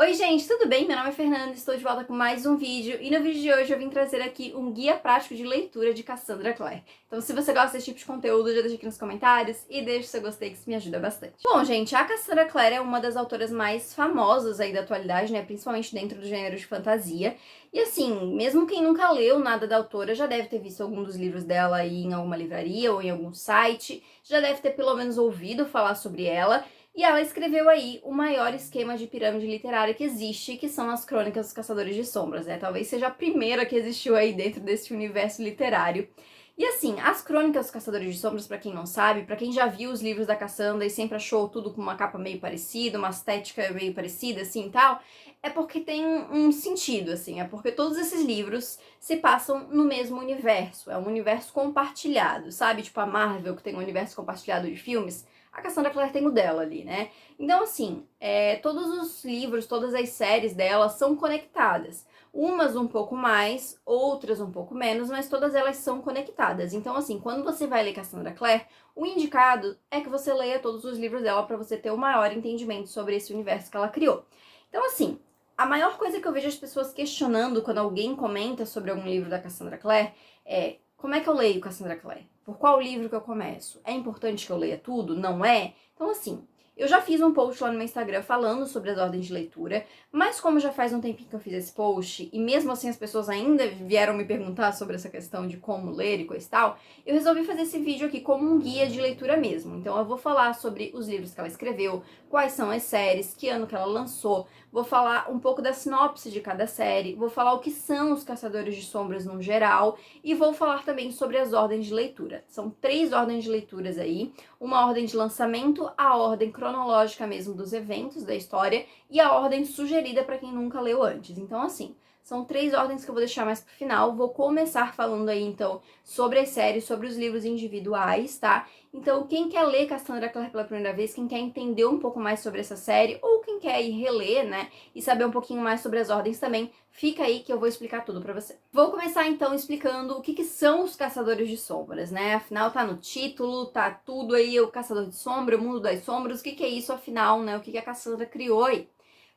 Oi gente, tudo bem? Meu nome é Fernanda, estou de volta com mais um vídeo e no vídeo de hoje eu vim trazer aqui um guia prático de leitura de Cassandra Clare. Então se você gosta desse tipo de conteúdo, já deixa aqui nos comentários e deixa o seu gostei que isso me ajuda bastante. Bom gente, a Cassandra Clare é uma das autoras mais famosas aí da atualidade, né? Principalmente dentro do gênero de fantasia. E assim, mesmo quem nunca leu nada da autora já deve ter visto algum dos livros dela aí em alguma livraria ou em algum site, já deve ter pelo menos ouvido falar sobre ela. E ela escreveu aí o maior esquema de pirâmide literária que existe, que são as Crônicas dos Caçadores de Sombras, né? Talvez seja a primeira que existiu aí dentro desse universo literário. E assim, as Crônicas dos Caçadores de Sombras, pra quem não sabe, pra quem já viu os livros da Cassandra e sempre achou tudo com uma capa meio parecida, uma estética meio parecida, assim, e tal, é porque tem um sentido, assim, é porque todos esses livros se passam no mesmo universo, é um universo compartilhado, sabe? Tipo a Marvel, que tem um universo compartilhado de filmes, a Cassandra Clare tem o dela ali, né? Então, assim, todos os livros, todas as séries dela são conectadas. Umas um pouco mais, outras um pouco menos, mas todas elas são conectadas. Então, assim, quando você vai ler Cassandra Clare, o indicado é que você leia todos os livros dela para você ter o maior entendimento sobre esse universo que ela criou. Então, assim, a maior coisa que eu vejo as pessoas questionando quando alguém comenta sobre algum livro da Cassandra Clare é: como é que eu leio Cassandra Clare? Por qual livro que eu começo? É importante que eu leia tudo? Não é? Então, assim, eu já fiz um post lá no meu Instagram falando sobre as ordens de leitura, mas como já faz um tempinho que eu fiz esse post, e mesmo assim as pessoas ainda vieram me perguntar sobre essa questão de como ler e coisa e tal, eu resolvi fazer esse vídeo aqui como um guia de leitura mesmo. Então eu vou falar sobre os livros que ela escreveu, quais são as séries, que ano que ela lançou, vou falar um pouco da sinopse de cada série, vou falar o que são os Caçadores de Sombras no geral, e vou falar também sobre as ordens de leitura. São 3 ordens de leituras aí, uma ordem de lançamento, a ordem cronológica mesmo dos eventos da história e a ordem sugerida para quem nunca leu antes. Então, assim, são 3 ordens que eu vou deixar mais pro final. Vou começar falando aí, então, sobre as séries, sobre os livros individuais, tá? Então, quem quer ler Cassandra Clare pela primeira vez, quem quer entender um pouco mais sobre essa série, ou quem quer ir reler, né, e saber um pouquinho mais sobre as ordens também, fica aí que eu vou explicar tudo pra você. Vou começar, então, explicando o que são os Caçadores de Sombras, né? Afinal, tá no título, tá tudo aí, o Caçador de Sombra, o Mundo das Sombras, o que é isso, afinal, né? O que a Cassandra criou aí?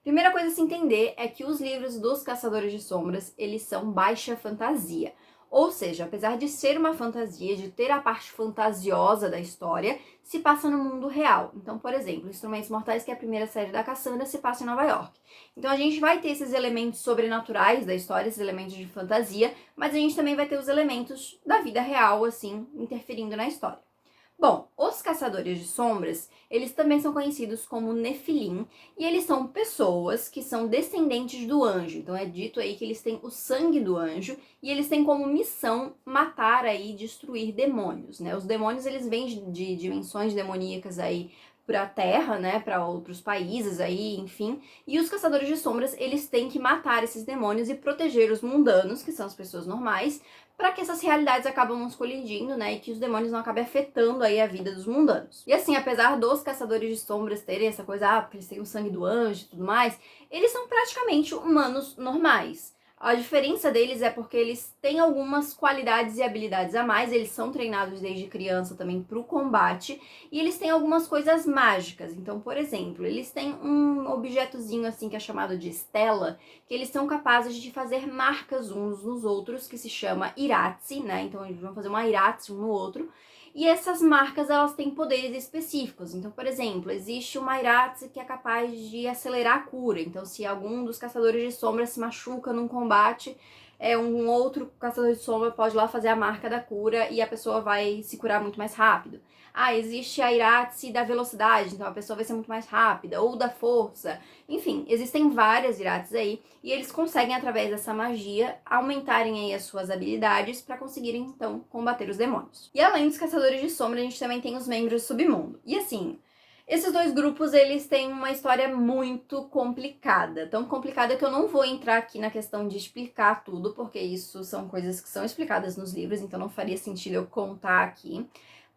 Primeira coisa a se entender é que os livros dos Caçadores de Sombras, eles são baixa fantasia. Ou seja, apesar de ser uma fantasia, de ter a parte fantasiosa da história, se passa no mundo real. Então, por exemplo, Instrumentos Mortais, que é a primeira série da Cassandra, se passa em Nova York. Então a gente vai ter esses elementos sobrenaturais da história, esses elementos de fantasia, mas a gente também vai ter os elementos da vida real, assim, interferindo na história. Bom, os Caçadores de Sombras, eles também são conhecidos como Nefilim, e eles são pessoas que são descendentes do anjo. Então é dito aí que eles têm o sangue do anjo, e eles têm como missão matar aí, destruir demônios, né? Os demônios, eles vêm de dimensões demoníacas aí para a Terra, né, para outros países aí, enfim. E os Caçadores de Sombras, eles têm que matar esses demônios e proteger os mundanos, que são as pessoas normais, para que essas realidades acabam não se colidindo, né, e que os demônios não acabem afetando aí a vida dos mundanos. E assim, apesar dos Caçadores de Sombras terem essa coisa, porque eles têm o sangue do anjo e tudo mais, eles são praticamente humanos normais. A diferença deles é porque eles têm algumas qualidades e habilidades a mais, eles são treinados desde criança também para o combate, e eles têm algumas coisas mágicas. Então, por exemplo, eles têm um objetozinho assim que é chamado de estela, que eles são capazes de fazer marcas uns nos outros, que se chama Iratsi, né? Então eles vão fazer uma Iratsi um no outro. E essas marcas, elas têm poderes específicos. Então, por exemplo, existe uma Iratsi que é capaz de acelerar a cura. Então, se algum dos Caçadores de Sombra se machuca num combate, um outro Caçador de Sombra pode ir lá fazer a marca da cura e a pessoa vai se curar muito mais rápido. Ah, existe a Iratsi da velocidade, então a pessoa vai ser muito mais rápida, ou da força. Enfim, existem várias Iratsis aí, e eles conseguem, através dessa magia, aumentarem aí as suas habilidades para conseguirem, então, combater os demônios. E além dos Caçadores de Sombra, a gente também tem os membros do Submundo. E assim, esses 2 grupos, eles têm uma história muito complicada. Tão complicada que eu não vou entrar aqui na questão de explicar tudo, porque isso são coisas que são explicadas nos livros, então não faria sentido eu contar aqui.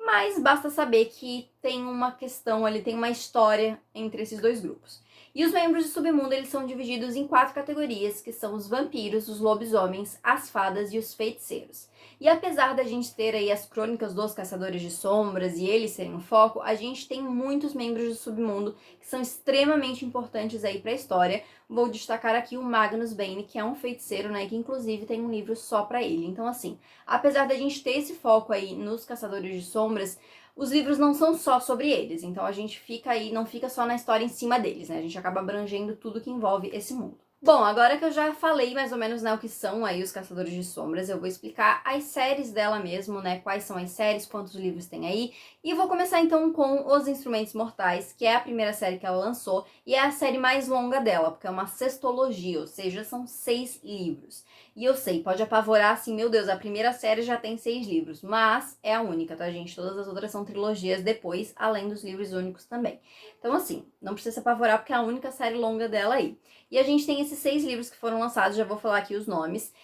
Mas basta saber que tem uma questão ali, tem uma história entre esses 2 grupos. E os membros do Submundo, eles são divididos em 4 categorias, que são os vampiros, os lobisomens, as fadas e os feiticeiros. E apesar da gente ter aí as crônicas dos Caçadores de Sombras e eles serem um foco, a gente tem muitos membros do Submundo que são extremamente importantes aí para a história. vou destacar aqui o Magnus Bane, que é um feiticeiro, né, que inclusive tem um livro só pra ele. Então, assim, apesar da gente ter esse foco aí nos Caçadores de Sombras, os livros não são só sobre eles, então a gente fica aí, não fica só na história em cima deles, né? A gente acaba abrangendo tudo que envolve esse mundo. Bom, agora que eu já falei mais ou menos, né, o que são aí os Caçadores de Sombras, eu vou explicar as séries dela mesmo, né, quais são as séries, quantos livros tem aí, e vou começar então com Os Instrumentos Mortais, que é a primeira série que ela lançou, e é a série mais longa dela, porque é uma sextologia, ou seja, são 6 livros. E eu sei, pode apavorar assim, meu Deus, a primeira série já tem 6 livros, mas é a única, tá, gente? Todas as outras são trilogias depois, além dos livros únicos também. Então, assim, não precisa se apavorar, porque é a única série longa dela aí. E a gente tem esses 6 livros que foram lançados, já vou falar aqui os nomes.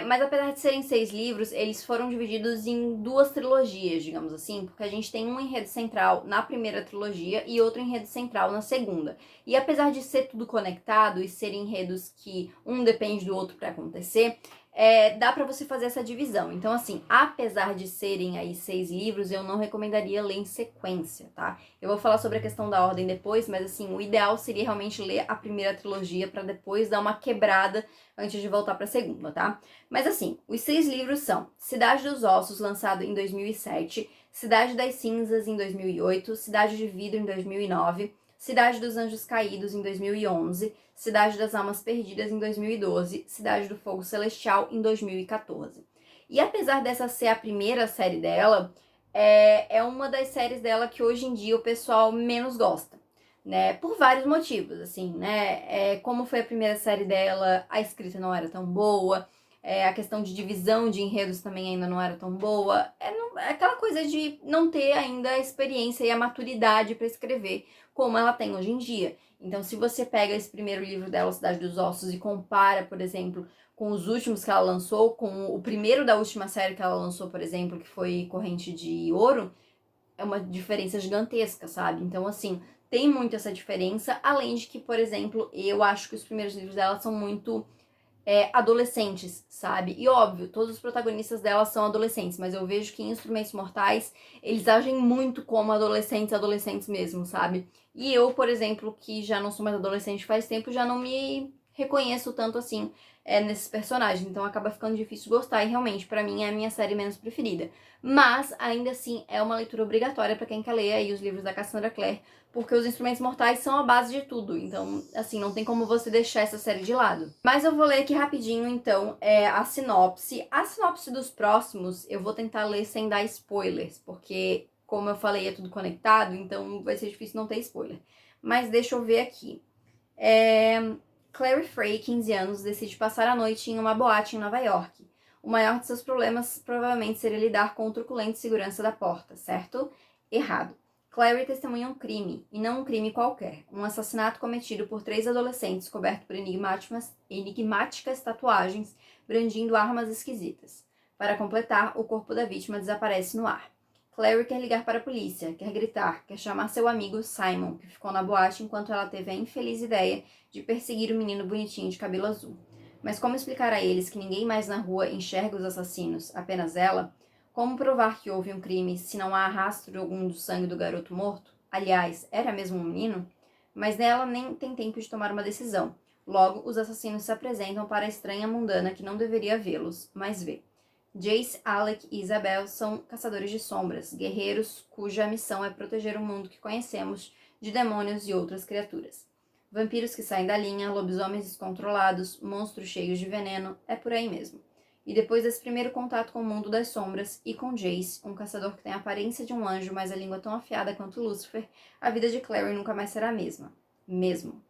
Mas apesar de serem 6 livros, eles foram divididos em 2 trilogias, digamos assim, porque a gente tem um enredo central na primeira trilogia e outro enredo central na segunda. E apesar de ser tudo conectado e serem enredos que um depende do outro para acontecer, dá pra você fazer essa divisão. Então, assim, apesar de serem aí 6 livros, eu não recomendaria ler em sequência, tá? Eu vou falar sobre a questão da ordem depois, mas assim, o ideal seria realmente ler a primeira trilogia pra depois dar uma quebrada antes de voltar pra segunda, tá? Mas assim, os 6 livros são Cidade dos Ossos, lançado em 2007, Cidade das Cinzas, em 2008, Cidade de Vidro, em 2009, Cidade dos Anjos Caídos, em 2011, Cidade das Almas Perdidas, em 2012, Cidade do Fogo Celestial, em 2014. E apesar dessa ser a primeira série dela, é uma das séries dela que hoje em dia o pessoal menos gosta, né? Por vários motivos, assim, né? Como foi a primeira série dela, a escrita não era tão boa, a questão de divisão de enredos também ainda não era tão boa. É aquela coisa de não ter ainda a experiência e a maturidade para escrever como ela tem hoje em dia. Então, se você pega esse primeiro livro dela, Cidade dos Ossos, e compara, por exemplo, com os últimos que ela lançou, com o primeiro da última série que ela lançou, por exemplo, que foi Corrente de Ouro, é uma diferença gigantesca, sabe? Então, assim, tem muito essa diferença, além de que, por exemplo, eu acho que os primeiros livros dela são muito adolescentes, sabe? E óbvio, todos os protagonistas dela são adolescentes, mas eu vejo que em Instrumentos Mortais, eles agem muito como adolescentes, adolescentes mesmo, sabe? E eu, por exemplo, que já não sou mais adolescente faz tempo, já não me reconheço tanto assim nesses personagens, então acaba ficando difícil gostar e realmente, pra mim, é a minha série menos preferida. Mas, ainda assim, é uma leitura obrigatória pra quem quer ler aí os livros da Cassandra Clare, porque os Instrumentos Mortais são a base de tudo, então, assim, não tem como você deixar essa série de lado. Mas eu vou ler aqui rapidinho, então, a sinopse. A sinopse dos próximos eu vou tentar ler sem dar spoilers, porque, como eu falei, é tudo conectado, então vai ser difícil não ter spoiler. Mas deixa eu ver aqui. Clary Frey, 15 anos, decide passar a noite em uma boate em Nova York. O maior de seus problemas provavelmente seria lidar com o truculento segurança da porta, certo? Errado. Clary testemunha um crime, e não um crime qualquer. Um assassinato cometido por 3 adolescentes coberto por enigmáticas tatuagens, brandindo armas esquisitas. Para completar, o corpo da vítima desaparece no ar. Clary quer ligar para a polícia, quer gritar, quer chamar seu amigo Simon, que ficou na boate enquanto ela teve a infeliz ideia de perseguir o menino bonitinho de cabelo azul. Mas como explicar a eles que ninguém mais na rua enxerga os assassinos, apenas ela? Como provar que houve um crime se não há rastro algum do sangue do garoto morto? Aliás, era mesmo um menino? Mas nela nem tem tempo de tomar uma decisão. Logo, os assassinos se apresentam para a estranha mundana que não deveria vê-los, mas vê. Jace, Alec e Isabel são caçadores de sombras, guerreiros cuja missão é proteger o mundo que conhecemos de demônios e outras criaturas. Vampiros que saem da linha, lobisomens descontrolados, monstros cheios de veneno, é por aí mesmo. E depois desse primeiro contato com o mundo das sombras e com Jace, um caçador que tem a aparência de um anjo, mas a língua tão afiada quanto Lúcifer, a vida de Clary nunca mais será a mesma. Mesmo.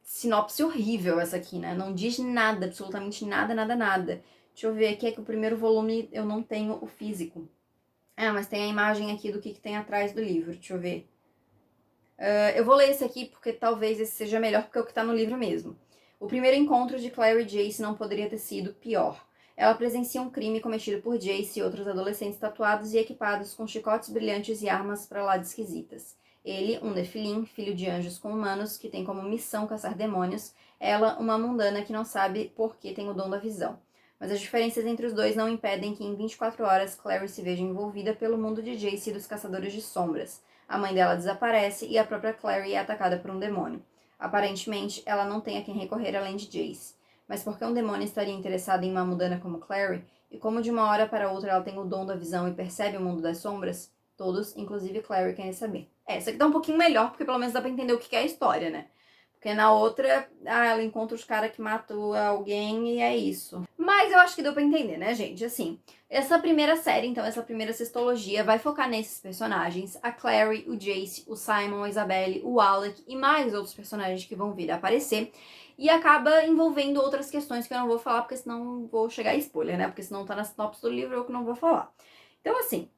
Sinopse horrível essa aqui, né? Não diz nada, absolutamente nada, nada, nada. Deixa eu ver aqui, é que o primeiro volume eu não tenho o físico. Mas tem a imagem aqui do que tem atrás do livro, deixa eu ver. Eu vou ler esse aqui porque talvez esse seja melhor porque é o que tá no livro mesmo. O primeiro encontro de Clary e Jace não poderia ter sido pior. Ela presencia um crime cometido por Jace e outros adolescentes tatuados e equipados com chicotes brilhantes e armas pra lá de esquisitas. Ele, um Nephilim, filho de anjos com humanos, que tem como missão caçar demônios. Ela, uma mundana que não sabe por que tem o dom da visão. Mas as diferenças entre os dois não impedem que em 24 horas Clary se veja envolvida pelo mundo de Jace e dos Caçadores de Sombras. A mãe dela desaparece e a própria Clary é atacada por um demônio. Aparentemente, ela não tem a quem recorrer além de Jace. Mas por que um demônio estaria interessado em uma mudana como Clary? E como de uma hora para outra ela tem o dom da visão e percebe o mundo das sombras? Todos, inclusive Clary, querem saber. Essa aqui tá um pouquinho melhor, porque pelo menos dá pra entender o que é a história, né? Porque na outra, ela encontra os caras que matou alguém e é isso. Mas eu acho que deu pra entender, né, gente? Assim, essa primeira série, então, essa primeira sextologia vai focar nesses personagens. A Clary, o Jace, o Simon, a Isabelle, o Alec e mais outros personagens que vão vir a aparecer. E acaba envolvendo outras questões que eu não vou falar, porque senão vou chegar a spoiler, né? Porque senão tá na sinopse do livro, eu que não vou falar. Então, assim,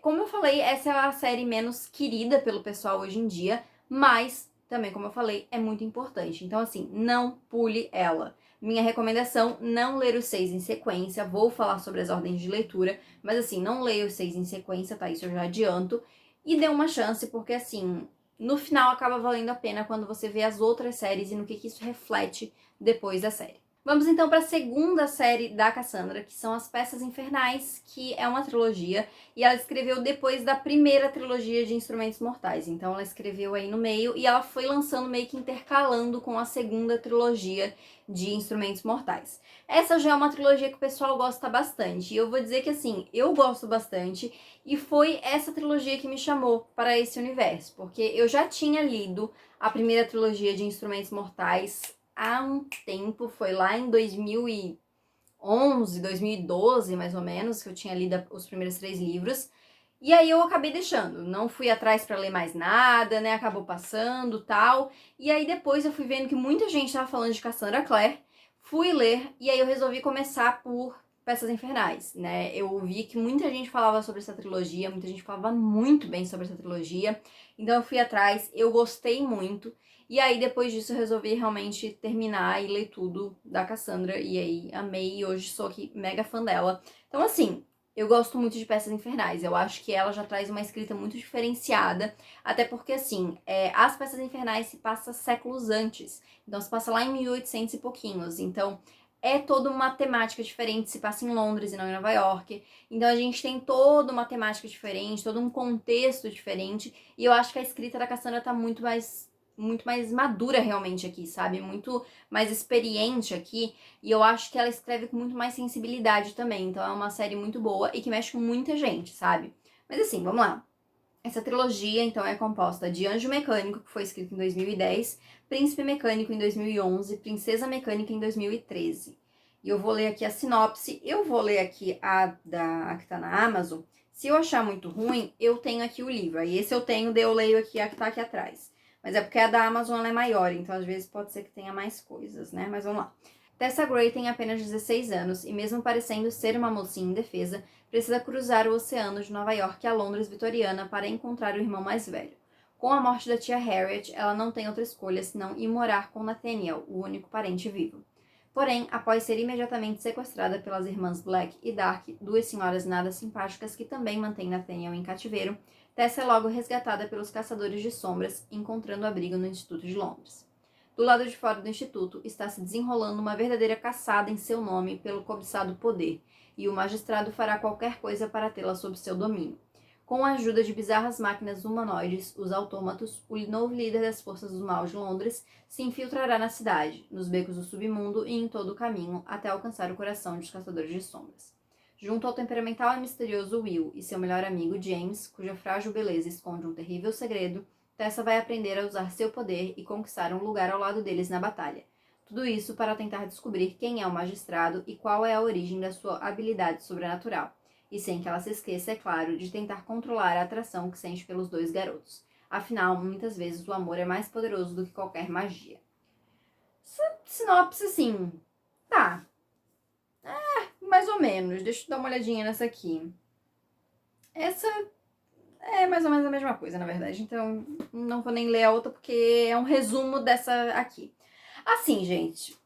como eu falei, essa é a série menos querida pelo pessoal hoje em dia, mas também, como eu falei, é muito importante. Então, assim, não pule ela. Minha recomendação, não ler os 6 em sequência. Vou falar sobre as ordens de leitura, mas assim, não leia os 6 em sequência, tá? Isso eu já adianto. E dê uma chance, porque assim, no final acaba valendo a pena quando você vê as outras séries e no que isso reflete depois da série. Vamos então para a segunda série da Cassandra, que são As Peças Infernais, que é uma trilogia, e ela escreveu depois da primeira trilogia de Instrumentos Mortais. Então ela escreveu aí no meio e ela foi lançando meio que intercalando com a segunda trilogia de Instrumentos Mortais. Essa já é uma trilogia que o pessoal gosta bastante, e eu vou dizer que assim, eu gosto bastante, e foi essa trilogia que me chamou para esse universo, porque eu já tinha lido a primeira trilogia de Instrumentos Mortais há um tempo, foi lá em 2011, 2012, mais ou menos, que eu tinha lido os primeiros 3 livros. E aí eu acabei deixando, não fui atrás para ler mais nada, né? Acabou passando, tal. E aí depois eu fui vendo que muita gente tava falando de Cassandra Clare, fui ler e aí eu resolvi começar por Peças Infernais, né? Eu vi que muita gente falava sobre essa trilogia, muita gente falava muito bem sobre essa trilogia. Então eu fui atrás, eu gostei muito. E aí, depois disso, eu resolvi realmente terminar e ler tudo da Cassandra. E aí, amei e hoje sou aqui mega fã dela. Então, assim, eu gosto muito de Peças Infernais. Eu acho que ela já traz uma escrita muito diferenciada. Até porque, assim, as Peças Infernais se passam séculos antes. Então, se passa lá em 1800 e pouquinhos. Então, é toda uma temática diferente. Se passa em Londres e não em Nova York. Então, a gente tem toda uma temática diferente, todo um contexto diferente. E eu acho que a escrita da Cassandra tá muito mais madura realmente aqui, sabe? Muito mais experiente aqui. E eu acho que ela escreve com muito mais sensibilidade também. Então é uma série muito boa e que mexe com muita gente, sabe? Mas assim, vamos lá. Essa trilogia, então, é composta de Anjo Mecânico, que foi escrito em 2010, Príncipe Mecânico em 2011, Princesa Mecânica em 2013. E eu vou ler aqui a sinopse, eu vou ler aqui a que tá na Amazon. Se eu achar muito ruim, eu tenho aqui o livro. Aí esse eu tenho, daí eu leio aqui a que tá aqui atrás. Mas é porque a da Amazon ela é maior, então às vezes pode ser que tenha mais coisas, né? Mas vamos lá. Tessa Gray tem apenas 16 anos e mesmo parecendo ser uma mocinha indefesa, precisa cruzar o oceano de Nova York a Londres vitoriana para encontrar o irmão mais velho. Com a morte da tia Harriet, ela não tem outra escolha senão ir morar com Nathaniel, o único parente vivo. Porém, após ser imediatamente sequestrada pelas irmãs Black e Dark, duas senhoras nada simpáticas que também mantêm Nathaniel em cativeiro, Tessa é logo resgatada pelos caçadores de sombras, encontrando abrigo no Instituto de Londres. Do lado de fora do Instituto está se desenrolando uma verdadeira caçada em seu nome pelo cobiçado poder, e o magistrado fará qualquer coisa para tê-la sob seu domínio. Com a ajuda de bizarras máquinas humanoides, os autômatos, o novo líder das forças do mal de Londres se infiltrará na cidade, nos becos do submundo e em todo o caminho, até alcançar o coração dos caçadores de sombras. Junto ao temperamental e misterioso Will e seu melhor amigo James, cuja frágil beleza esconde um terrível segredo, Tessa vai aprender a usar seu poder e conquistar um lugar ao lado deles na batalha. Tudo isso para tentar descobrir quem é o magistrado e qual é a origem da sua habilidade sobrenatural. E sem que ela se esqueça, é claro, de tentar controlar a atração que sente pelos dois garotos. Afinal, muitas vezes o amor é mais poderoso do que qualquer magia. Essa sinopse, assim, tá. Mais ou menos. Deixa eu dar uma olhadinha nessa aqui. Essa é mais ou menos a mesma coisa, na verdade. Então, não vou nem ler a outra porque é um resumo dessa aqui. Assim, gente,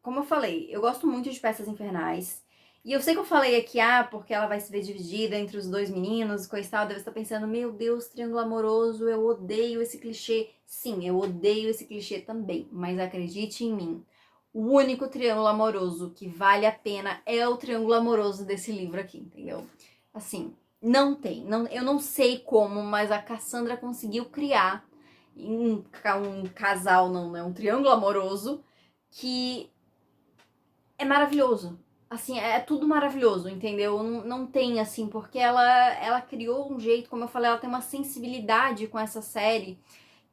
como eu falei, eu gosto muito de Peças Infernais. E eu sei que eu falei aqui, porque ela vai se ver dividida entre os dois meninos, coisa e tal. Deve estar pensando, meu Deus, triângulo amoroso, eu odeio esse clichê. Sim, eu odeio esse clichê também, mas acredite em mim. O único triângulo amoroso que vale a pena é o triângulo amoroso desse livro aqui, entendeu? Assim, não tem. Eu não sei como, mas a Cassandra conseguiu criar um casal, não, né? Um triângulo amoroso que é maravilhoso. Assim, é tudo maravilhoso, entendeu? Não tem, assim, porque ela criou um jeito, como eu falei, ela tem uma sensibilidade com essa série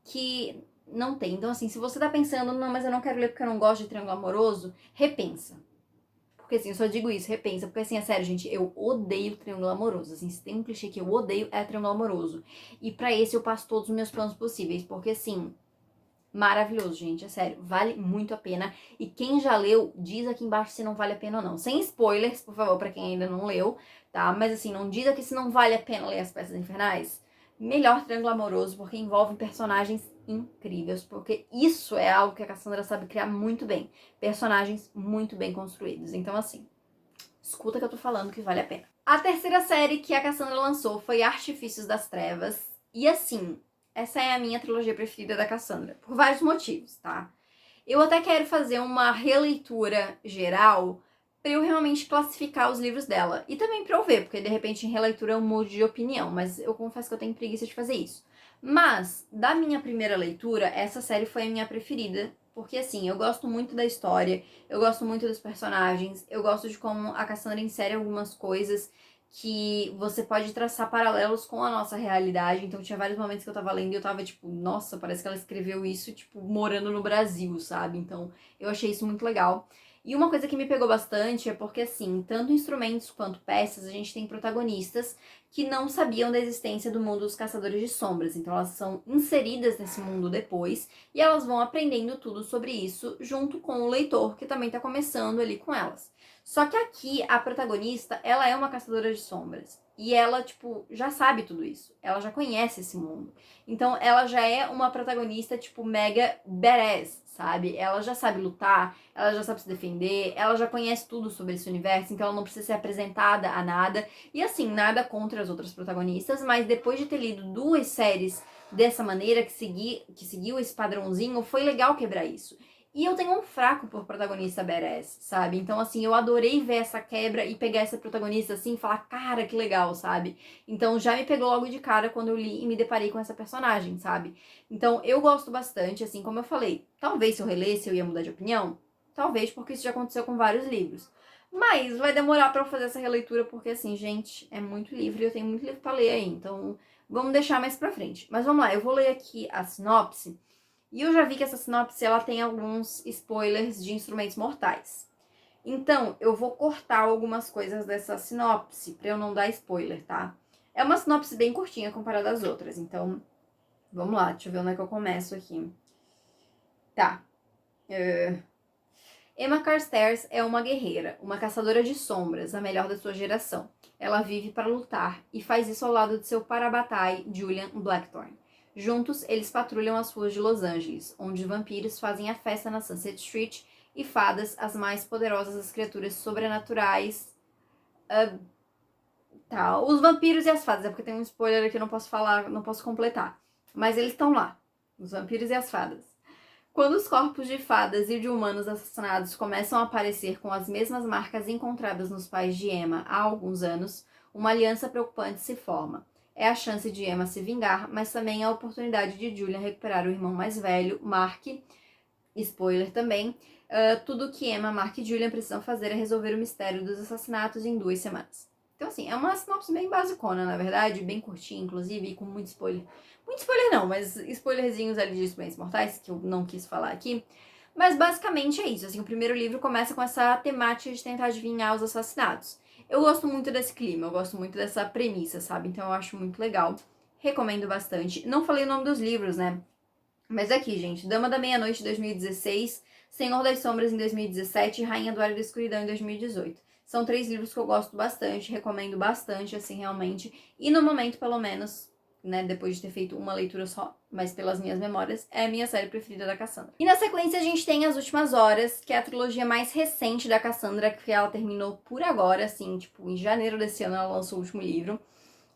que não tem. Então, assim, se você tá pensando, não, mas eu não quero ler porque eu não gosto de triângulo amoroso, repensa. Porque, assim, eu só digo isso, repensa. Porque, assim, é sério, gente, eu odeio triângulo amoroso. Assim, se tem um clichê que eu odeio, é triângulo amoroso. E pra esse eu passo todos os meus planos possíveis. Porque, assim, maravilhoso, gente, é sério, vale muito a pena. E quem já leu, diz aqui embaixo se não vale a pena ou não. Sem spoilers, por favor, pra quem ainda não leu, tá? Mas assim, não diz aqui se não vale a pena ler As Peças Infernais. Melhor Triângulo Amoroso, porque envolve personagens incríveis, porque isso é algo que a Cassandra sabe criar muito bem. Personagens muito bem construídos. Então, assim, escuta que eu tô falando que vale a pena. A terceira série que a Cassandra lançou foi Artifícios das Trevas. E assim, essa é a minha trilogia preferida da Cassandra, por vários motivos, tá? Eu até quero fazer uma releitura geral pra eu realmente classificar os livros dela. E também pra eu ver, porque de repente em releitura eu mudo de opinião, mas eu confesso que eu tenho preguiça de fazer isso. Mas, da minha primeira leitura, essa série foi a minha preferida, porque assim, eu gosto muito da história, eu gosto muito dos personagens, eu gosto de como a Cassandra insere algumas coisas que você pode traçar paralelos com a nossa realidade. Então tinha vários momentos que eu tava lendo e eu tava tipo, nossa, parece que ela escreveu isso, tipo, morando no Brasil, sabe? Então eu achei isso muito legal. E uma coisa que me pegou bastante é porque, assim, tanto instrumentos quanto peças, a gente tem protagonistas que não sabiam da existência do mundo dos caçadores de sombras. Então elas são inseridas nesse mundo depois e elas vão aprendendo tudo sobre isso junto com o leitor que também tá começando ali com elas. Só que aqui a protagonista, ela é uma caçadora de sombras. E ela, tipo, já sabe tudo isso. Ela já conhece esse mundo. Então ela já é uma protagonista, tipo, mega badass, sabe? Ela já sabe lutar, ela já sabe se defender, ela já conhece tudo sobre esse universo, então ela não precisa ser apresentada a nada. E assim, nada contra as outras protagonistas, mas depois de ter lido duas séries dessa maneira, que seguiu esse padrãozinho, foi legal quebrar isso. E eu tenho um fraco por protagonista badass, sabe? Então, assim, eu adorei ver essa quebra e pegar essa protagonista assim e falar, cara, que legal, sabe? Então, já me pegou logo de cara quando eu li e me deparei com essa personagem, sabe? Então, eu gosto bastante, assim, como eu falei. Talvez se eu relesse eu ia mudar de opinião. Talvez, porque isso já aconteceu com vários livros. Mas vai demorar pra eu fazer essa releitura, porque, assim, gente, é muito livro e eu tenho muito livro pra ler aí. Então, vamos deixar mais pra frente. Mas vamos lá, eu vou ler aqui a sinopse. E eu já vi que essa sinopse ela tem alguns spoilers de Instrumentos Mortais. Então, eu vou cortar algumas coisas dessa sinopse pra eu não dar spoiler, tá? É uma sinopse bem curtinha comparada às outras, então vamos lá, deixa eu ver onde é que eu começo aqui. Tá. Emma Carstairs é uma guerreira, uma caçadora de sombras, a melhor da sua geração. Ela vive para lutar e faz isso ao lado de seu parabatai, Julian Blackthorne. Juntos, eles patrulham as ruas de Los Angeles, onde vampiros fazem a festa na Sunset Street e fadas, as mais poderosas das criaturas sobrenaturais. Os vampiros e as fadas, é porque tem um spoiler aqui que eu não posso falar, não posso completar. Mas eles estão lá, os vampiros e as fadas. Quando os corpos de fadas e de humanos assassinados começam a aparecer com as mesmas marcas encontradas nos pais de Emma há alguns anos, uma aliança preocupante se forma. É a chance de Emma se vingar, mas também a oportunidade de Julian recuperar o irmão mais velho, Mark. Spoiler também. Tudo que Emma, Mark e Julian precisam fazer é resolver o mistério dos assassinatos em 2 semanas. Então, assim, é uma sinopse bem basicona, na verdade, bem curtinha, inclusive, e com muito spoiler. Muito spoiler não, mas spoilerzinhos ali de Instrumentos Mortais, que eu não quis falar aqui. Mas basicamente é isso, assim, o primeiro livro começa com essa temática de tentar adivinhar os assassinatos. Eu gosto muito desse clima, eu gosto muito dessa premissa, sabe? Então eu acho muito legal. Recomendo bastante. Não falei o nome dos livros, né? Mas aqui, gente, Dama da Meia-Noite em 2016, Senhor das Sombras em 2017 e Rainha do Ar e da Escuridão em 2018. São 3 livros que eu gosto bastante, recomendo bastante, assim, realmente. E no momento, pelo menos, né, depois de ter feito uma leitura só, mas pelas minhas memórias, é a minha série preferida da Cassandra. E na sequência a gente tem As Últimas Horas, que é a trilogia mais recente da Cassandra, que ela terminou por agora, assim, tipo, em janeiro desse ano ela lançou o último livro.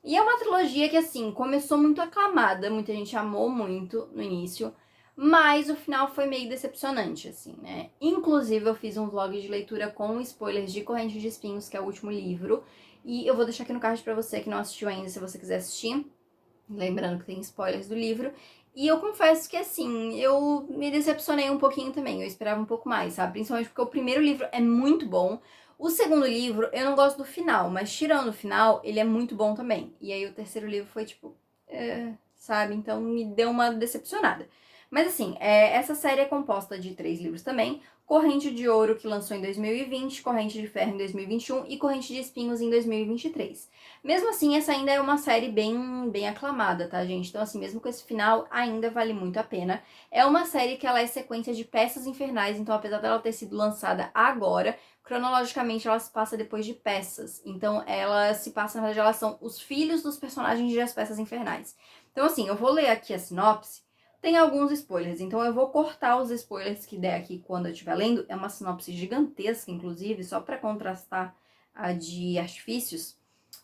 E é uma trilogia que, assim, começou muito aclamada, muita gente amou muito no início, mas o final foi meio decepcionante, assim, né? Inclusive, eu fiz um vlog de leitura com spoilers de Corrente de Espinhos, que é o último livro, e eu vou deixar aqui no card pra você que não assistiu ainda, se você quiser assistir. Lembrando que tem spoilers do livro. E eu confesso que, assim, eu me decepcionei um pouquinho também. Eu esperava um pouco mais, sabe? Principalmente porque o primeiro livro é muito bom. O segundo livro, eu não gosto do final, mas tirando o final, ele é muito bom também. E aí o terceiro livro foi tipo, sabe? Então me deu uma decepcionada. Mas assim, essa série é composta de 3 livros também. Corrente de Ouro, que lançou em 2020, Corrente de Ferro em 2021 e Corrente de Espinhos em 2023. Mesmo assim, essa ainda é uma série bem aclamada, tá, gente? Então, assim, mesmo com esse final, ainda vale muito a pena. É uma série que ela é sequência de Peças Infernais, então apesar dela ter sido lançada agora, cronologicamente ela se passa depois de Peças. Então, ela se passa, na verdade, elas são os filhos dos personagens de As Peças Infernais. Então, assim, eu vou ler aqui a sinopse. Tem alguns spoilers, então eu vou cortar os spoilers que der aqui quando eu estiver lendo. É uma sinopse gigantesca, inclusive, só para contrastar a de Artifícios.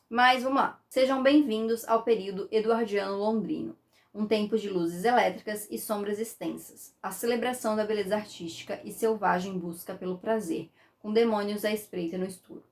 Mas vamos lá. Sejam bem-vindos ao período eduardiano londrino. Um tempo de luzes elétricas e sombras extensas. A celebração da beleza artística e selvagem busca pelo prazer, com demônios à espreita no escuro.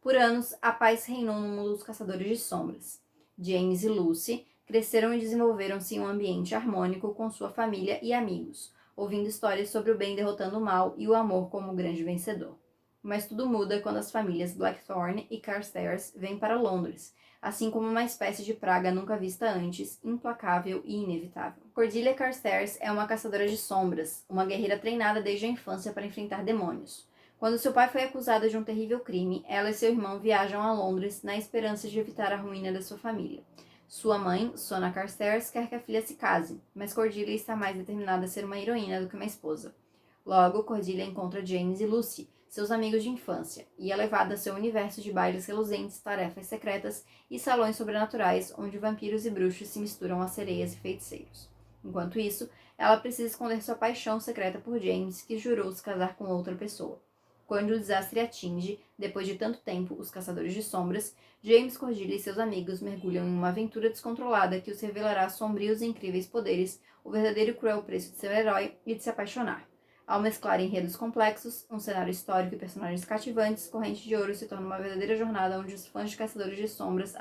Por anos, a paz reinou no mundo dos caçadores de sombras. James e Lucy cresceram e desenvolveram-se em um ambiente harmônico com sua família e amigos, ouvindo histórias sobre o bem derrotando o mal e o amor como o grande vencedor. Mas tudo muda quando as famílias Blackthorne e Carstairs vêm para Londres, assim como uma espécie de praga nunca vista antes, implacável e inevitável. Cordelia Carstairs é uma caçadora de sombras, uma guerreira treinada desde a infância para enfrentar demônios. Quando seu pai foi acusado de um terrível crime, ela e seu irmão viajam a Londres na esperança de evitar a ruína da sua família. Sua mãe, Sona Carstairs, quer que a filha se case, mas Cordelia está mais determinada a ser uma heroína do que uma esposa. Logo, Cordelia encontra James e Lucy, seus amigos de infância, e é levada a seu universo de bailes reluzentes, tarefas secretas e salões sobrenaturais onde vampiros e bruxos se misturam a sereias e feiticeiros. Enquanto isso, ela precisa esconder sua paixão secreta por James, que jurou se casar com outra pessoa. Quando o desastre atinge, depois de tanto tempo, os caçadores de sombras, James, Cordelia e seus amigos mergulham em uma aventura descontrolada que os revelará sombrios e incríveis poderes, o verdadeiro e cruel preço de ser herói e de se apaixonar. Ao mesclar enredos complexos, um cenário histórico e personagens cativantes, Corrente de Ouro se torna uma verdadeira jornada onde os fãs de Caçadores de Sombras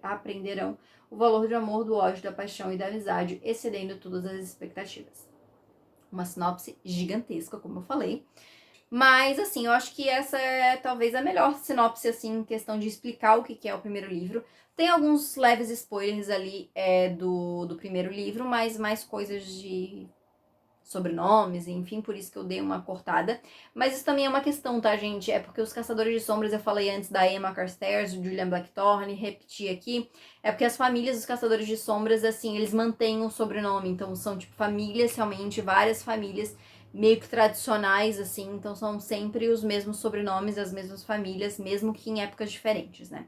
aprenderão o valor do amor, do ódio, da paixão e da amizade, excedendo todas as expectativas. Uma sinopse gigantesca, como eu falei. Mas, assim, eu acho que essa é talvez a melhor sinopse, assim, em questão de explicar o que é o primeiro livro. Tem alguns leves spoilers ali do primeiro livro, mas mais coisas de sobrenomes, enfim, por isso que eu dei uma cortada. Mas isso também é uma questão, tá, gente? É porque os Caçadores de Sombras, eu falei antes da Emma Carstairs, do Julian Blackthorne, repeti aqui, é porque as famílias dos Caçadores de Sombras, assim, eles mantêm o sobrenome, então são, tipo, famílias, realmente, várias famílias meio que tradicionais, assim, então são sempre os mesmos sobrenomes, as mesmas famílias, mesmo que em épocas diferentes, né?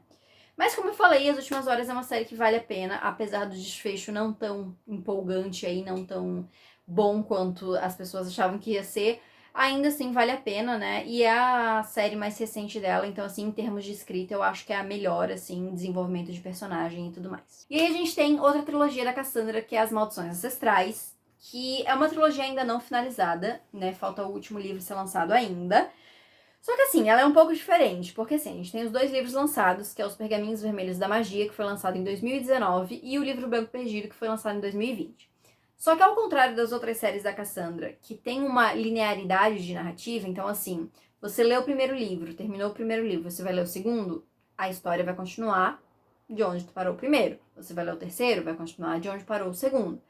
Mas como eu falei, As Últimas Horas é uma série que vale a pena, apesar do desfecho não tão empolgante aí, não tão bom quanto as pessoas achavam que ia ser, ainda assim vale a pena, né? E é a série mais recente dela, então assim, em termos de escrita, eu acho que é a melhor, assim, desenvolvimento de personagem e tudo mais. E aí a gente tem outra trilogia da Cassandra, que é As Maldições Ancestrais, que é uma trilogia ainda não finalizada, né? Falta o último livro ser lançado ainda. Só que assim, ela é um pouco diferente, porque assim, a gente tem os 2 livros lançados, que é Os Pergaminhos Vermelhos da Magia, que foi lançado em 2019, e o Livro Branco Perdido, que foi lançado em 2020. Só que ao contrário das outras séries da Cassandra, que tem uma linearidade de narrativa, então assim, você lê o primeiro livro, terminou o primeiro livro, você vai ler o segundo, a história vai continuar de onde tu parou o primeiro. Você vai ler o terceiro, vai continuar de onde parou o segundo.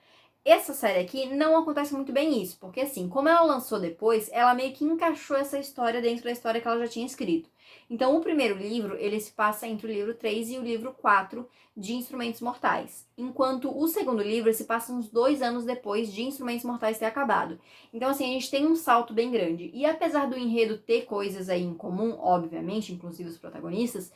Essa série aqui não acontece muito bem isso, porque assim, como ela lançou depois, ela meio que encaixou essa história dentro da história que ela já tinha escrito. Então, o primeiro livro, ele se passa entre o livro 3 e o livro 4 de Instrumentos Mortais, enquanto o segundo livro se passa uns 2 anos depois de Instrumentos Mortais ter acabado. Então, assim, a gente tem um salto bem grande. E apesar do enredo ter coisas aí em comum, obviamente, inclusive os protagonistas,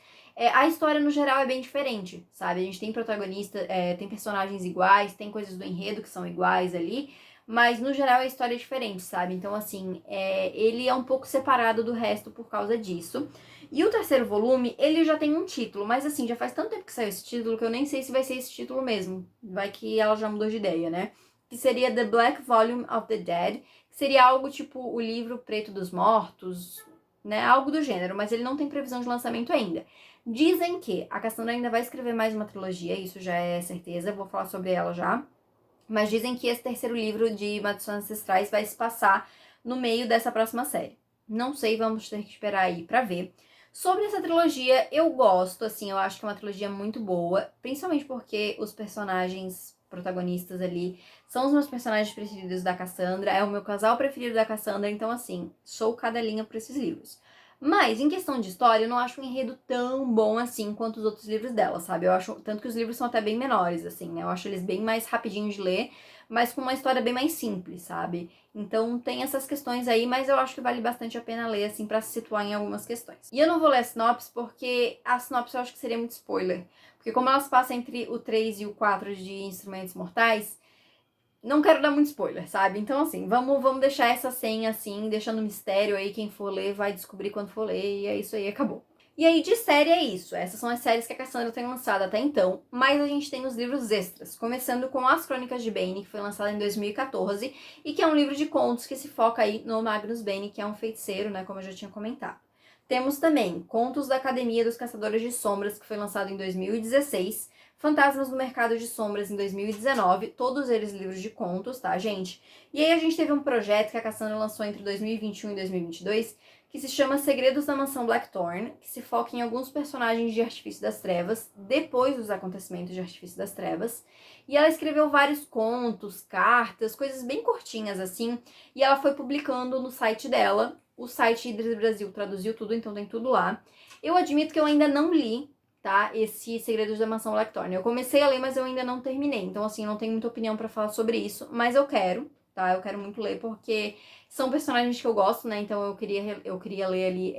a história, no geral, é bem diferente, sabe? A gente tem protagonista, tem personagens iguais, tem coisas do enredo que são iguais ali, mas, no geral, a história é diferente, sabe? Então, assim, ele é um pouco separado do resto por causa disso. E o terceiro volume, ele já tem um título, mas, assim, já faz tanto tempo que saiu esse título que eu nem sei se vai ser esse título mesmo. Vai que ela já mudou de ideia, né? Que seria The Black Volume of the Dead, que seria algo tipo o livro preto dos mortos, né? Algo do gênero, mas ele não tem previsão de lançamento ainda. Dizem que a Cassandra ainda vai escrever mais uma trilogia, isso já é certeza, vou falar sobre ela já. Mas dizem que esse terceiro livro de Maldições Ancestrais vai se passar no meio dessa próxima série. Não sei, vamos ter que esperar aí pra ver. Sobre essa trilogia, eu gosto, assim, eu acho que é uma trilogia muito boa, principalmente porque os personagens protagonistas ali são os meus personagens preferidos da Cassandra, é o meu casal preferido da Cassandra, então, assim, sou cadelinha por esses livros. Mas, em questão de história, eu não acho o enredo tão bom assim quanto os outros livros dela, sabe? Eu acho, tanto que os livros são até bem menores, assim, né? Eu acho eles bem mais rapidinhos de ler, mas com uma história bem mais simples, sabe? Então tem essas questões aí, mas eu acho que vale bastante a pena ler, assim, pra se situar em algumas questões. E eu não vou ler a sinopse, porque a sinopse eu acho que seria muito spoiler. Porque como elas passam entre o 3 e o 4 de Instrumentos Mortais, não quero dar muito spoiler, sabe? Então, assim, vamos deixar essa senha, assim, deixando mistério aí. Quem for ler vai descobrir quando for ler, e é isso aí, acabou. E aí, de série é isso. Essas são as séries que a Cassandra tem lançado até então, mas a gente tem os livros extras, começando com As Crônicas de Bane, que foi lançado em 2014, e que é um livro de contos que se foca aí no Magnus Bane, que é um feiticeiro, né, como eu já tinha comentado. Temos também Contos da Academia dos Caçadores de Sombras, que foi lançado em 2016, Fantasmas no Mercado de Sombras em 2019, todos eles livros de contos, tá, gente? E aí a gente teve um projeto que a Cassandra lançou entre 2021 e 2022, que se chama Segredos da Mansão Blackthorn, que se foca em alguns personagens de Artifício das Trevas, depois dos acontecimentos de Artifício das Trevas. E ela escreveu vários contos, cartas, coisas bem curtinhas assim, e ela foi publicando no site dela. O site Idris Brasil traduziu tudo, então tem tudo lá. Eu admito que eu ainda não li, tá? Esse Segredos da Mansão Blackthorn. Eu comecei a ler, mas eu ainda não terminei. Então, assim, eu não tenho muita opinião pra falar sobre isso. Mas eu quero, tá? Eu quero muito ler, porque são personagens que eu gosto, né? Então, eu queria ler ali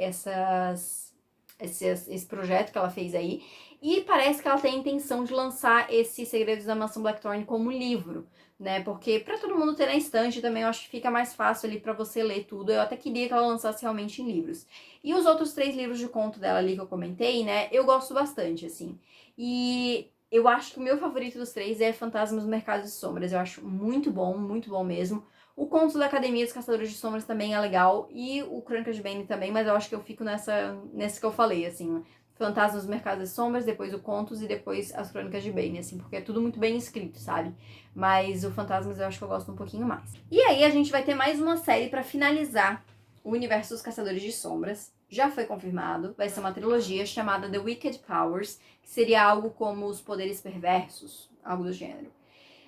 esse projeto que ela fez aí. E parece que ela tem a intenção de lançar esse Segredos da Mansão Blackthorn como livro, né? Porque pra todo mundo ter na estante também, eu acho que fica mais fácil ali pra você ler tudo. Eu até queria que ela lançasse realmente em livros. E os outros 3 livros de conto dela ali que eu comentei, né? Eu gosto bastante, assim. E eu acho que o meu favorito dos 3 é Fantasmas no Mercado de Sombras. Eu acho muito bom mesmo. O Contos da Academia dos Caçadores de Sombras também é legal. E o Crônicas de Bane também, mas eu acho que eu fico nesse que eu falei, assim. Fantasmas no Mercado de Sombras, depois o Contos e depois as Crônicas de Bane, assim, porque é tudo muito bem escrito, sabe? Mas o Fantasmas eu acho que eu gosto um pouquinho mais. E aí a gente vai ter mais uma série pra finalizar o universo dos Caçadores de Sombras. Já foi confirmado, vai ser uma trilogia chamada The Wicked Powers, que seria algo como Os Poderes Perversos, algo do gênero.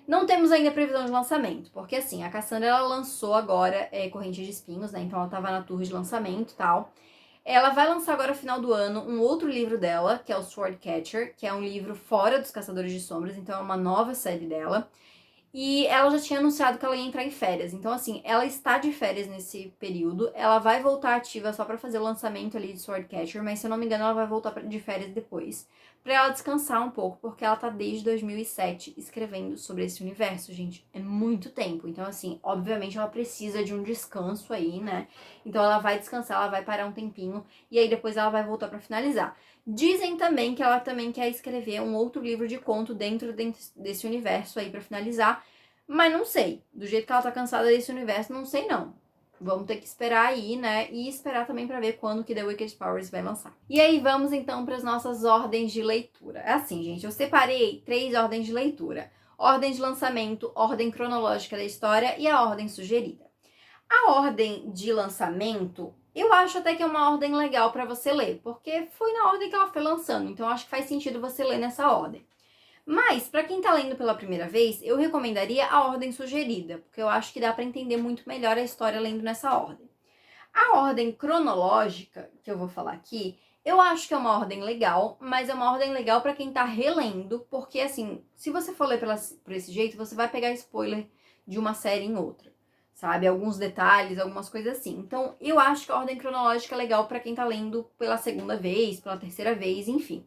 Não temos ainda previsão de lançamento, porque assim, a Cassandra ela lançou agora Corrente de Espinhos, né? Então ela tava na tour de lançamento e tal. Ela vai lançar agora no final do ano um outro livro dela, que é o Swordcatcher, que é um livro fora dos Caçadores de Sombras, então é uma nova série dela. E ela já tinha anunciado que ela ia entrar em férias. Então, assim, ela está de férias nesse período. Ela vai voltar ativa só pra fazer o lançamento ali de Swordcatcher, mas se eu não me engano, ela vai voltar de férias depois. Pra ela descansar um pouco, porque ela tá desde 2007 escrevendo sobre esse universo, gente. É muito tempo. Então, assim, obviamente ela precisa de um descanso aí, né? Então ela vai descansar, ela vai parar um tempinho e aí depois ela vai voltar pra finalizar. Dizem também que ela também quer escrever um outro livro de conto dentro desse universo aí pra finalizar, mas não sei. Do jeito que ela tá cansada desse universo, não sei não. Vamos ter que esperar aí, né? E esperar também pra ver quando que The Wicked Powers vai lançar. E aí vamos então para as nossas ordens de leitura. É assim, gente, eu separei 3 ordens de leitura: ordem de lançamento, ordem cronológica da história e a ordem sugerida. A ordem de lançamento, eu acho até que é uma ordem legal pra você ler, porque foi na ordem que ela foi lançando, então eu acho que faz sentido você ler nessa ordem. Mas, pra quem tá lendo pela primeira vez, eu recomendaria a ordem sugerida, porque eu acho que dá pra entender muito melhor a história lendo nessa ordem. A ordem cronológica, que eu vou falar aqui, eu acho que é uma ordem legal, mas é uma ordem legal pra quem tá relendo, porque assim, se você for ler por esse jeito, você vai pegar spoiler de uma série em outra, sabe? Alguns detalhes, algumas coisas assim. Então, eu acho que a ordem cronológica é legal pra quem tá lendo pela segunda vez, pela terceira vez, enfim.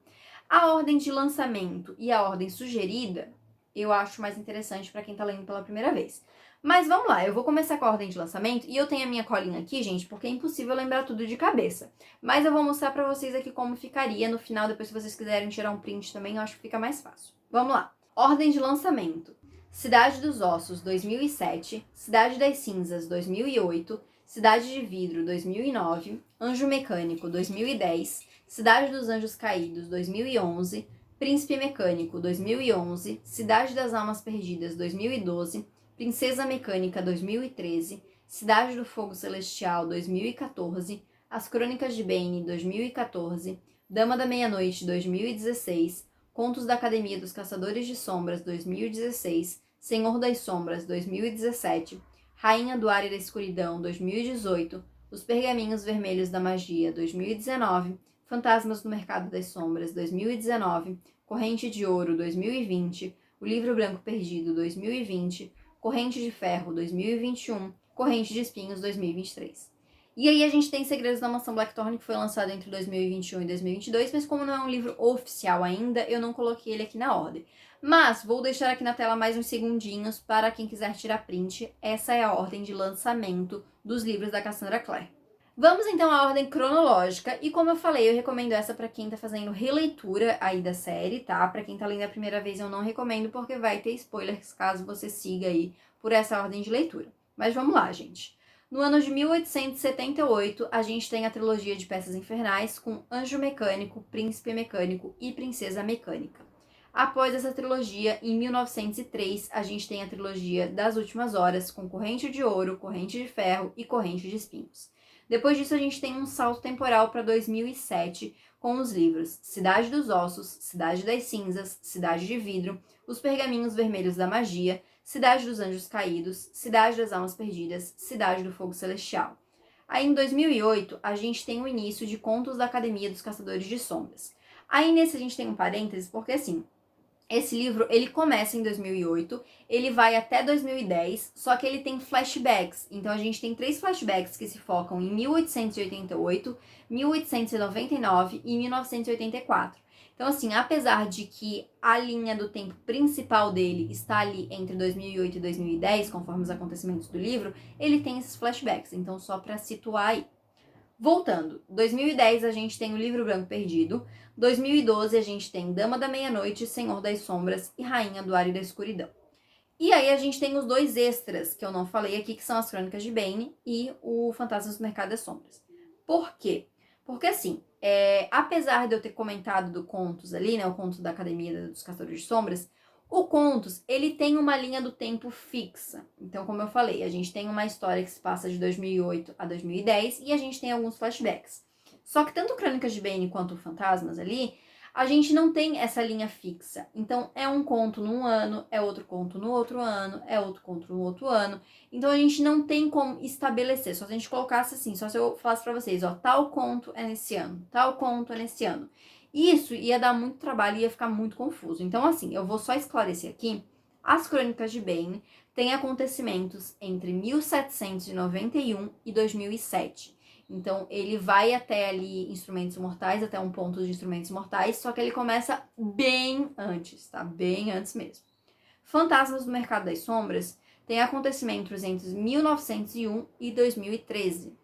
A ordem de lançamento e a ordem sugerida, eu acho mais interessante pra quem tá lendo pela primeira vez. Mas vamos lá, eu vou começar com a ordem de lançamento e eu tenho a minha colinha aqui, gente, porque é impossível lembrar tudo de cabeça. Mas eu vou mostrar pra vocês aqui como ficaria no final, depois se vocês quiserem tirar um print também, eu acho que fica mais fácil. Vamos lá. Ordem de lançamento. Cidade dos Ossos, 2007, Cidade das Cinzas, 2008, Cidade de Vidro, 2009, Anjo Mecânico, 2010, Cidade dos Anjos Caídos, 2011, Príncipe Mecânico, 2011, Cidade das Almas Perdidas, 2012, Princesa Mecânica, 2013, Cidade do Fogo Celestial, 2014, As Crônicas de Bane, 2014, Dama da Meia-Noite, 2016, Contos da Academia dos Caçadores de Sombras, 2016, Senhor das Sombras, 2017, Rainha do Ar e da Escuridão, 2018, Os Pergaminhos Vermelhos da Magia, 2019, Fantasmas do Mercado das Sombras, 2019, Corrente de Ouro, 2020, O Livro Branco Perdido, 2020, Corrente de Ferro, 2021, Corrente de Espinhos, 2023. E aí a gente tem Segredos da Mansão Blackthorn, que foi lançado entre 2021 e 2022, mas como não é um livro oficial ainda, eu não coloquei ele aqui na ordem. Mas vou deixar aqui na tela mais uns segundinhos para quem quiser tirar print. Essa é a ordem de lançamento dos livros da Cassandra Clare. Vamos então à ordem cronológica, e como eu falei, eu recomendo essa para quem tá fazendo releitura aí da série, tá? Para quem tá lendo a primeira vez eu não recomendo, porque vai ter spoilers caso você siga aí por essa ordem de leitura. Mas vamos lá, gente. No ano de 1878, a gente tem a trilogia de Peças Infernais com Anjo Mecânico, Príncipe Mecânico e Princesa Mecânica. Após essa trilogia, em 1903, a gente tem a trilogia das Últimas Horas com Corrente de Ouro, Corrente de Ferro e Corrente de Espinhos. Depois disso, a gente tem um salto temporal para 2007 com os livros Cidade dos Ossos, Cidade das Cinzas, Cidade de Vidro, Os Pergaminhos Vermelhos da Magia, Cidade dos Anjos Caídos, Cidade das Almas Perdidas, Cidade do Fogo Celestial. Aí em 2008, a gente tem o início de Contos da Academia dos Caçadores de Sombras. Aí nesse a gente tem um parênteses, porque assim, esse livro, ele começa em 2008, ele vai até 2010, só que ele tem flashbacks. Então a gente tem 3 flashbacks que se focam em 1888, 1899 e 1984. Então, assim, apesar de que a linha do tempo principal dele está ali entre 2008 e 2010, conforme os acontecimentos do livro, ele tem esses flashbacks. Então, só para situar aí. Voltando, 2010 a gente tem o Livro Branco Perdido, 2012 a gente tem Dama da Meia-Noite, Senhor das Sombras e Rainha do Ar e da Escuridão. E aí a gente tem os 2 extras, que eu não falei aqui, que são as Crônicas de Bane e o Fantasmas do Mercado das Sombras. Por quê? Porque assim, apesar de eu ter comentado do Contos ali, né, o Conto da Academia dos Caçadores de Sombras, o Contos, ele tem uma linha do tempo fixa. Então, como eu falei, a gente tem uma história que se passa de 2008 a 2010 e a gente tem alguns flashbacks. Só que tanto Crônicas de Bane quanto Fantasmas ali, a gente não tem essa linha fixa. Então, é um conto num ano, é outro conto no outro ano, é outro conto no outro ano. Então, a gente não tem como estabelecer. Só se a gente colocasse assim, só se eu falasse pra vocês, ó, tal conto é nesse ano, tal conto é nesse ano. Isso ia dar muito trabalho e ia ficar muito confuso. Então, assim, eu vou só esclarecer aqui. As Crônicas de Bane têm acontecimentos entre 1791 e 2007. Então, ele vai até ali Instrumentos Mortais, até um ponto de Instrumentos Mortais, só que ele começa bem antes, tá? Bem antes mesmo. Fantasmas do Mercado das Sombras tem acontecimentos entre 1901 e 2013.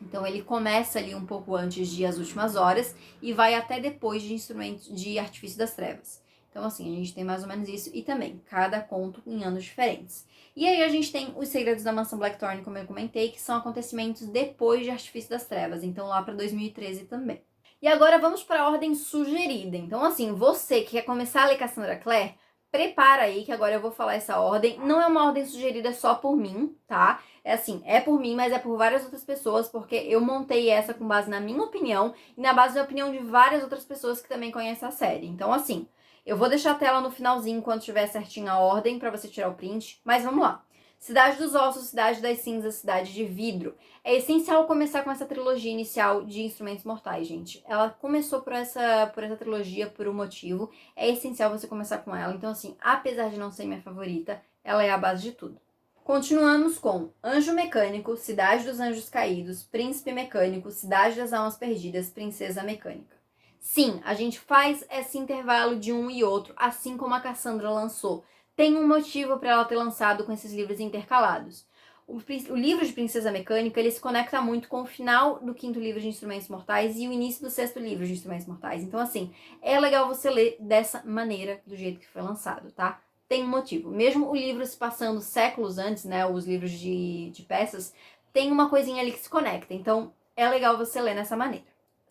Então, ele começa ali um pouco antes de As Últimas Horas e vai até depois de Instrumentos de Artifício das Trevas. Então, assim, a gente tem mais ou menos isso. E também, cada conto em anos diferentes. E aí a gente tem Os Segredos da Mansão Blackthorn, como eu comentei, que são acontecimentos depois de Artifício das Trevas. Então, lá para 2013 também. E agora vamos para a ordem sugerida. Então, assim, você que quer começar a ler Cassandra Clare, prepara aí que agora eu vou falar essa ordem. Não é uma ordem sugerida só por mim, tá? É assim, é por mim, mas é por várias outras pessoas, porque eu montei essa com base na minha opinião e na base da opinião de várias outras pessoas que também conhecem a série. Então, assim, eu vou deixar a tela no finalzinho, quando tiver certinho a ordem, pra você tirar o print, mas vamos lá. Cidade dos Ossos, Cidade das Cinzas, Cidade de Vidro. É essencial começar com essa trilogia inicial de Instrumentos Mortais, gente. Ela começou por essa trilogia por um motivo. É essencial você começar com ela. Então, assim, apesar de não ser minha favorita, ela é a base de tudo. Continuamos com Anjo Mecânico, Cidade dos Anjos Caídos, Príncipe Mecânico, Cidade das Almas Perdidas, Princesa Mecânica. Sim, a gente faz esse intervalo de um e outro, assim como a Cassandra lançou. Tem um motivo para ela ter lançado com esses livros intercalados. O livro de Princesa Mecânica, ele se conecta muito com o final do 5º livro de Instrumentos Mortais e o início do 6º livro de Instrumentos Mortais. Então, assim, é legal você ler dessa maneira, do jeito que foi lançado, tá? Tem um motivo. Mesmo o livro se passando séculos antes, né, os livros de peças, tem uma coisinha ali que se conecta. Então, é legal você ler nessa maneira.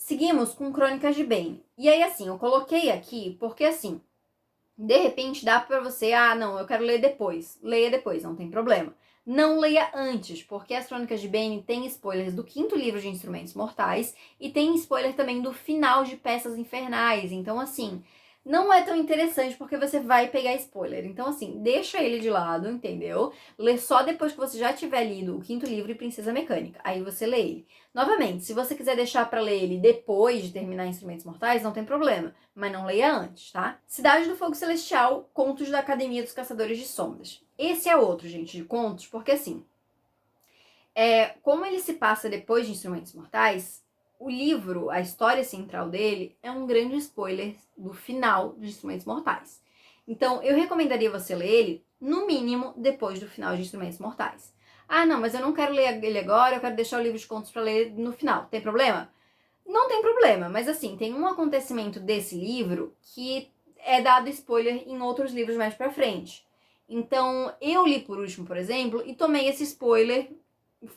Seguimos com Crônicas de Bane. E aí, assim, eu coloquei aqui porque, assim, de repente dá pra você, não, eu quero ler depois. Leia depois, não tem problema. Não leia antes, porque as Crônicas de Bane tem spoilers do 5º livro de Instrumentos Mortais e tem spoiler também do final de Peças Infernais. Então, assim, não é tão interessante porque você vai pegar spoiler. Então, assim, deixa ele de lado, entendeu? Lê só depois que você já tiver lido o 5º livro e Princesa Mecânica. Aí você lê ele. Novamente, se você quiser deixar pra ler ele depois de terminar Instrumentos Mortais, não tem problema. Mas não leia antes, tá? Cidade do Fogo Celestial, Contos da Academia dos Caçadores de Sombras. Esse é outro, gente, de contos, porque assim, como ele se passa depois de Instrumentos Mortais, o livro, a história central dele, é um grande spoiler do final de Instrumentos Mortais. Então, eu recomendaria você ler ele, no mínimo, depois do final de Instrumentos Mortais. Não, mas eu não quero ler ele agora, eu quero deixar o livro de contos pra ler no final. Tem problema? Não tem problema, mas assim, tem um acontecimento desse livro que é dado spoiler em outros livros mais pra frente. Então, eu li por último, por exemplo, e tomei esse spoiler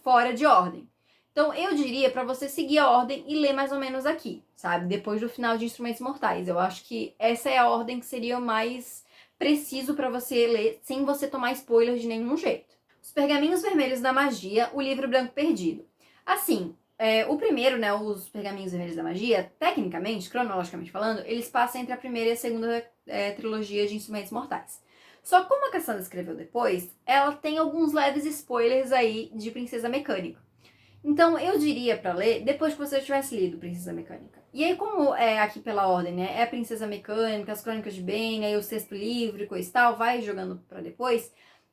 fora de ordem. Então, eu diria pra você seguir a ordem e ler mais ou menos aqui, sabe? Depois do final de Instrumentos Mortais. Eu acho que essa é a ordem que seria mais preciso pra você ler, sem você tomar spoiler de nenhum jeito. Os Pergaminhos Vermelhos da Magia, o Livro Branco Perdido. Assim, o primeiro, né, os Pergaminhos Vermelhos da Magia, tecnicamente, cronologicamente falando, eles passam entre a primeira e a segunda trilogia de Instrumentos Mortais. Só que como a Cassandra escreveu depois, ela tem alguns leves spoilers aí de Princesa Mecânica. Então eu diria pra ler depois que você tivesse lido Princesa Mecânica. E aí, como é aqui pela ordem, né, é a Princesa Mecânica, as Crônicas de Bane, aí o 6º livro e coisa e tal, vai jogando pra depois,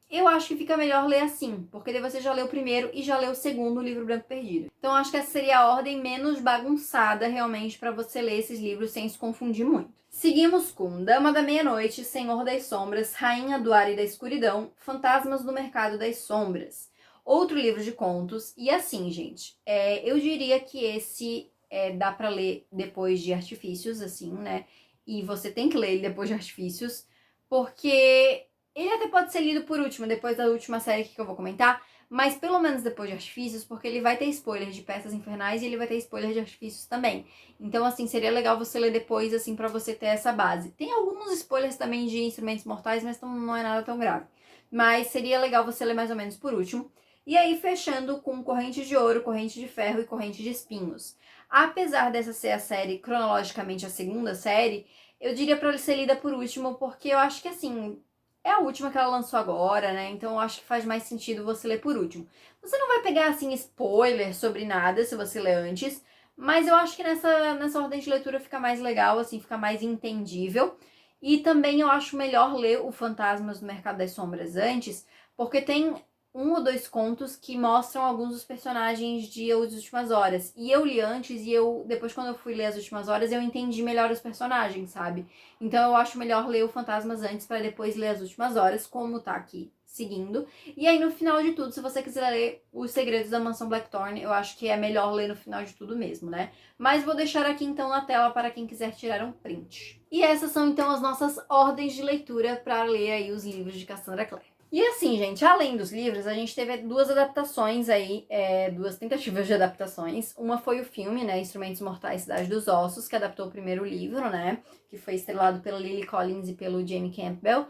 eu acho que fica melhor ler assim, porque daí você já leu o primeiro e já leu o segundo Livro Branco Perdido. Então acho que essa seria a ordem menos bagunçada realmente pra você ler esses livros sem se confundir muito. Seguimos com Dama da Meia-Noite, Senhor das Sombras, Rainha do Ar e da Escuridão, Fantasmas do Mercado das Sombras. Outro livro de contos. E assim, gente, eu diria que esse dá pra ler depois de Artifícios, assim, né? E você tem que ler ele depois de Artifícios, porque ele até pode ser lido por último, depois da última série que eu vou comentar, mas pelo menos depois de Artifícios, porque ele vai ter spoiler de Peças Infernais e ele vai ter spoiler de Artifícios também. Então, assim, seria legal você ler depois, assim, pra você ter essa base. Tem alguns spoilers também de Instrumentos Mortais, mas não é nada tão grave. Mas seria legal você ler mais ou menos por último. E aí, fechando com Corrente de Ouro, Corrente de Ferro e Corrente de Espinhos. Apesar dessa ser a série, cronologicamente, a segunda série, eu diria pra ser lida por último, porque eu acho que, assim, é a última que ela lançou agora, né? Então eu acho que faz mais sentido você ler por último. Você não vai pegar, assim, spoiler sobre nada se você ler antes, mas eu acho que nessa ordem de leitura fica mais legal, assim, fica mais entendível. E também eu acho melhor ler o Fantasmas do Mercado das Sombras antes, porque tem 1 ou 2 contos que mostram alguns dos personagens de As Últimas Horas. E eu li antes e depois quando eu fui ler As Últimas Horas, eu entendi melhor os personagens, sabe? Então eu acho melhor ler o Fantasmas antes para depois ler As Últimas Horas, como tá aqui seguindo. E aí no final de tudo, se você quiser ler Os Segredos da Mansão Blackthorn, eu acho que é melhor ler no final de tudo mesmo, né? Mas vou deixar aqui então na tela para quem quiser tirar um print. E essas são então as nossas ordens de leitura para ler aí os livros de Cassandra Clare. E assim, gente, além dos livros, a gente teve 2 adaptações aí, 2 tentativas de adaptações. Uma foi o filme, né, Instrumentos Mortais, Cidade dos Ossos, que adaptou o primeiro livro, né, que foi estrelado pela Lily Collins e pelo Jamie Campbell,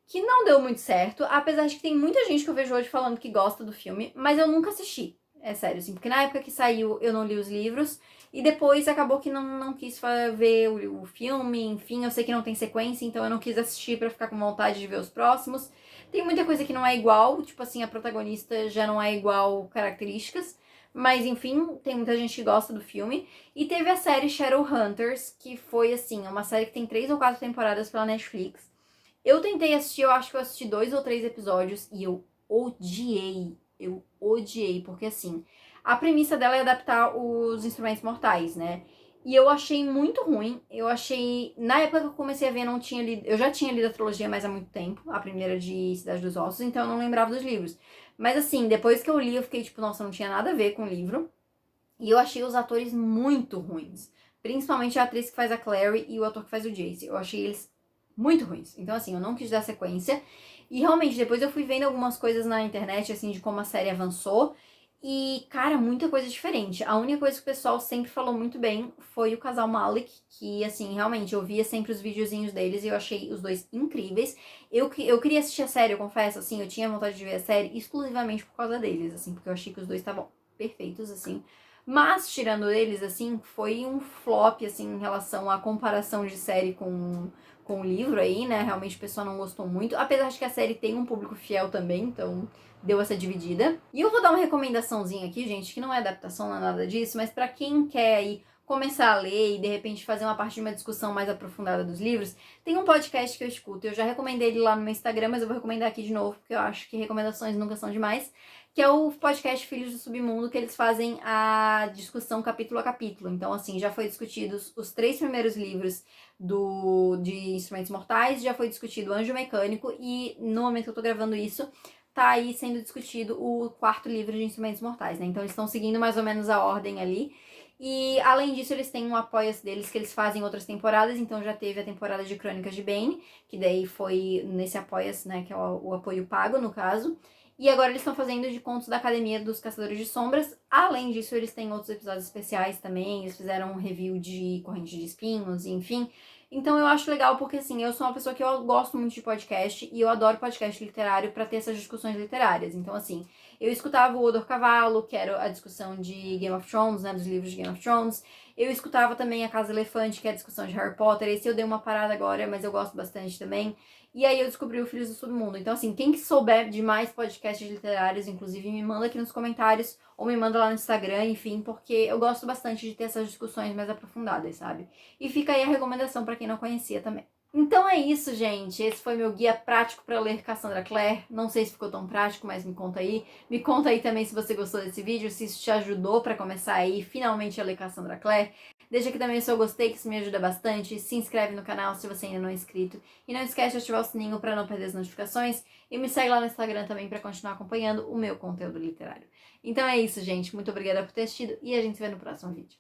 que não deu muito certo, apesar de que tem muita gente que eu vejo hoje falando que gosta do filme, mas eu nunca assisti, é sério, assim, porque na época que saiu eu não li os livros, e depois acabou que não quis ver o filme, enfim, eu sei que não tem sequência, então eu não quis assistir pra ficar com vontade de ver os próximos. Tem muita coisa que não é igual, tipo assim, a protagonista já não é igual características, mas enfim, tem muita gente que gosta do filme. E teve a série Shadowhunters, que foi assim, uma série que tem 3 ou 4 temporadas pela Netflix. Eu tentei assistir, eu acho que eu assisti 2 ou 3 episódios e eu odiei, porque assim, a premissa dela é adaptar os Instrumentos Mortais, né? E eu achei muito ruim. Eu achei. Na época que eu comecei a ver, não tinha lido. Eu já tinha lido a trilogia, mas há muito tempo. A primeira de Cidade dos Ossos, então eu não lembrava dos livros. Mas assim, depois que eu li, eu fiquei tipo, nossa, não tinha nada a ver com o livro. E eu achei os atores muito ruins. Principalmente a atriz que faz a Clary e o ator que faz o Jace. Eu achei eles muito ruins. Então, assim, eu não quis dar sequência. E realmente, depois eu fui vendo algumas coisas na internet, assim, de como a série avançou. E, cara, muita coisa diferente. A única coisa que o pessoal sempre falou muito bem foi o casal Malik, que, assim, realmente, eu via sempre os videozinhos deles e eu achei os dois incríveis. Eu queria assistir a série, eu confesso, assim, eu tinha vontade de ver a série exclusivamente por causa deles, assim, porque eu achei que os dois estavam perfeitos, assim. Mas, tirando eles, assim, foi um flop, assim, em relação à comparação de série com o livro aí, né? Realmente o pessoal não gostou muito. Apesar de que a série tem um público fiel também, então deu essa dividida. E eu vou dar uma recomendaçãozinha aqui, gente, que não é adaptação, não é nada disso, mas pra quem quer aí começar a ler e de repente fazer uma parte de uma discussão mais aprofundada dos livros, tem um podcast que eu escuto. Eu já recomendei ele lá no meu Instagram, mas eu vou recomendar aqui de novo, porque eu acho que recomendações nunca são demais, que é o podcast Filhos do Submundo, que eles fazem a discussão capítulo a capítulo. Então, assim, já foi discutidos os 3 primeiros livros de Instrumentos Mortais, já foi discutido o Anjo Mecânico e no momento que eu tô gravando isso, tá aí sendo discutido o 4º livro de Instrumentos Mortais, né? Então eles estão seguindo mais ou menos a ordem ali. E além disso, eles têm um apoia-se deles que eles fazem outras temporadas. Então já teve a temporada de Crônicas de Bane, que daí foi nesse apoia-se, né? Que é o apoio pago, no caso. E agora eles estão fazendo de Contos da Academia dos Caçadores de Sombras. Além disso, eles têm outros episódios especiais também. Eles fizeram um review de Corrente de Espinhos, enfim. Então eu acho legal porque, assim, eu sou uma pessoa que eu gosto muito de podcast e eu adoro podcast literário pra ter essas discussões literárias. Então, assim, eu escutava o Odor Cavalo, que era a discussão de Game of Thrones, né, dos livros de Game of Thrones. Eu escutava também a Casa Elefante, que é a discussão de Harry Potter. Esse eu dei uma parada agora, mas eu gosto bastante também. E aí eu descobri o Filhos do Submundo. Então, assim, quem que souber de mais podcasts literários, inclusive, me manda aqui nos comentários ou me manda lá no Instagram, enfim, porque eu gosto bastante de ter essas discussões mais aprofundadas, sabe? E fica aí a recomendação pra quem não conhecia também. Então é isso, gente. Esse foi meu guia prático para ler Cassandra Clare. Não sei se ficou tão prático, mas me conta aí. Me conta aí também se você gostou desse vídeo, se isso te ajudou para começar aí finalmente a ler Cassandra Clare. Deixa aqui também o seu gostei, que isso me ajuda bastante. Se inscreve no canal se você ainda não é inscrito. E não esquece de ativar o sininho para não perder as notificações. E me segue lá no Instagram também para continuar acompanhando o meu conteúdo literário. Então é isso, gente. Muito obrigada por ter assistido e a gente se vê no próximo vídeo.